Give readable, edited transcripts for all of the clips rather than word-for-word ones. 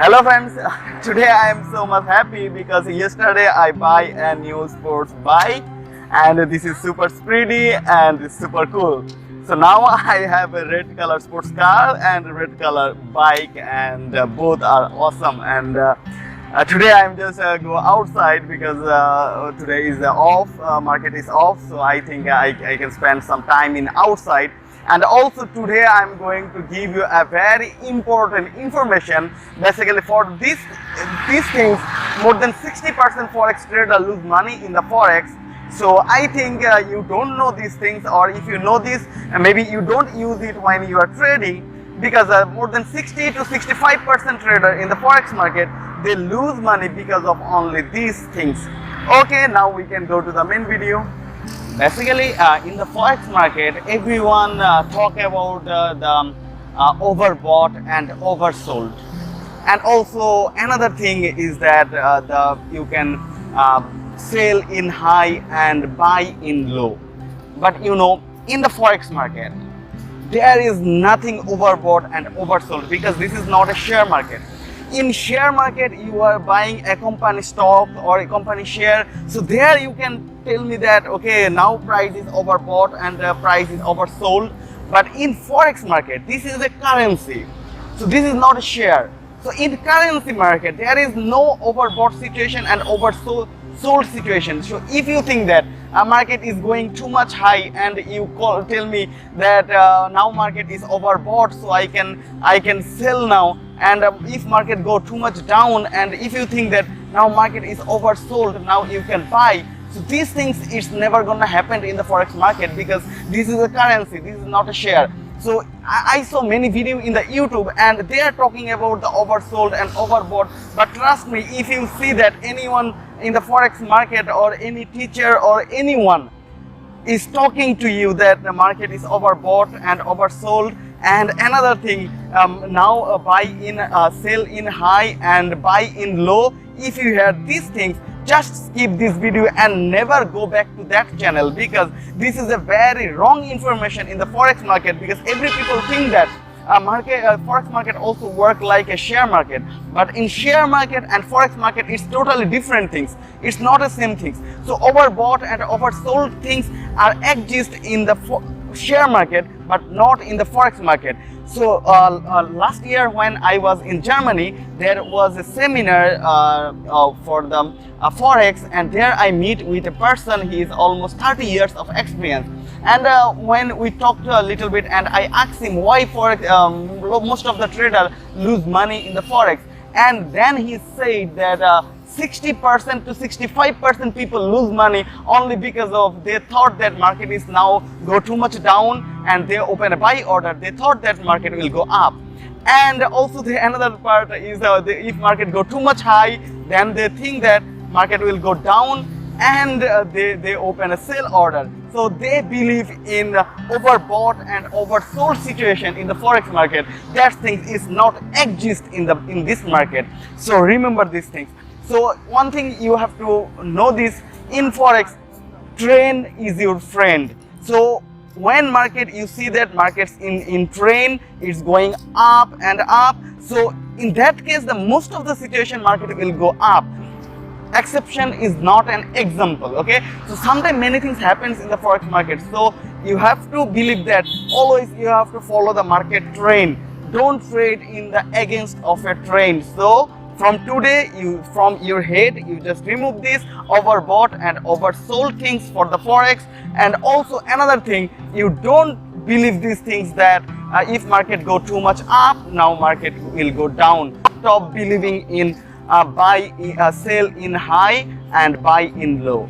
Hello friends, today I am so much happy because yesterday I buy a new sports bike and this is super speedy and it's super cool. So now I have a red color sports car and a red color bike and both are awesome and today I am just go outside because today is off, market is off, so I think I can spend some time in outside. And also today I am going to give you a very important information. Basically for these things, more than 60% Forex trader lose money in the Forex. So I think you don't know these things, or if you know this, maybe you don't use it when you are trading, because more than 60 to 65% trader in the Forex market, they lose money because of only these things. Okay, now we can go to the main video. Basically, in the Forex market, everyone talk about the overbought and oversold. And also another thing is that you can sell in high and buy in low. But you know, in the Forex market, there is nothing overbought and oversold because this is not a share market. In share market, you are buying a company stock or a company share. So there you can tell me that, okay, now price is overbought and the price is oversold. But in Forex market, this is a currency. So this is not a share. So in currency market, there is no overbought situation and oversold situation. So if you think that a market is going too much high and you tell me that now market is overbought, so I can sell now, and if market go too much down, and if you think that now market is oversold, now you can buy. So these things, it's never gonna happen in the Forex market because this is a currency, this is not a share. So I saw many videos in the YouTube and they are talking about the oversold and overbought. But trust me, if you see that anyone in the Forex market or any teacher or anyone is talking to you that the market is overbought and oversold, and another thing, now buy in, sell in high and buy in low, if you hear these things, just skip this video and never go back to that channel, because this is a very wrong information in the Forex market, because every people think that Forex market also work like a share market. But in share market and Forex market, it's totally different things. It's not the same things. So overbought and oversold things are exist in the share market but not in the Forex market. So last year when I was in Germany, there was a seminar for the Forex, and there I meet with a person. He is almost 30 years of experience, and when we talked a little bit and I asked him why Forex, most of the traders lose money in the Forex, and then he said that 60% to 65% people lose money only because of they thought that market is now go too much down and they open a buy order. They thought that market will go up. And also another part is if market go too much high, then they think that market will go down and they open a sell order. So they believe in overbought and oversold situation in the Forex market. That thing is not exist in this market. So remember these things. So one thing you have to know this, in Forex, trend is your friend. So when market, you see that markets in trend is going up and up. So in that case, the most of the situation market will go up. Exception is not an example, okay? So sometimes many things happens in the Forex market. So you have to believe that always you have to follow the market trend. Don't trade in the against of a trend. So from today, from your head, you just remove this overbought and oversold things for the Forex. And also another thing, you don't believe these things that if market go too much up, now market will go down. Stop believing in sell in high and buy in low.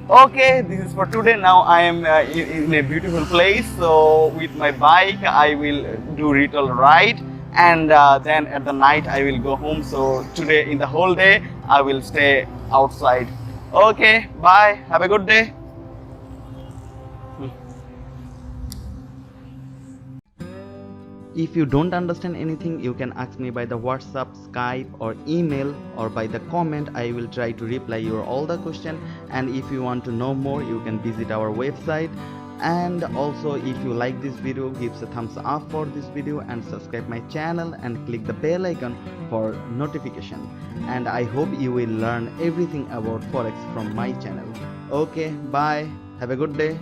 Okay, this is for today. Now I am in a beautiful place. So with my bike, I will do little ride. And then at the night I will go home. So today in the whole day I will stay outside. Okay, bye, have a good day. If you don't understand anything, you can ask me by the WhatsApp, Skype or email, or by the comment. I will try to reply your all the question. And if you want to know more, you can visit our website And also, if you like this video, give a thumbs up for this video and subscribe my channel and click the bell icon for notification. And I hope you will learn everything about Forex from my channel. Okay, bye. Have a good day.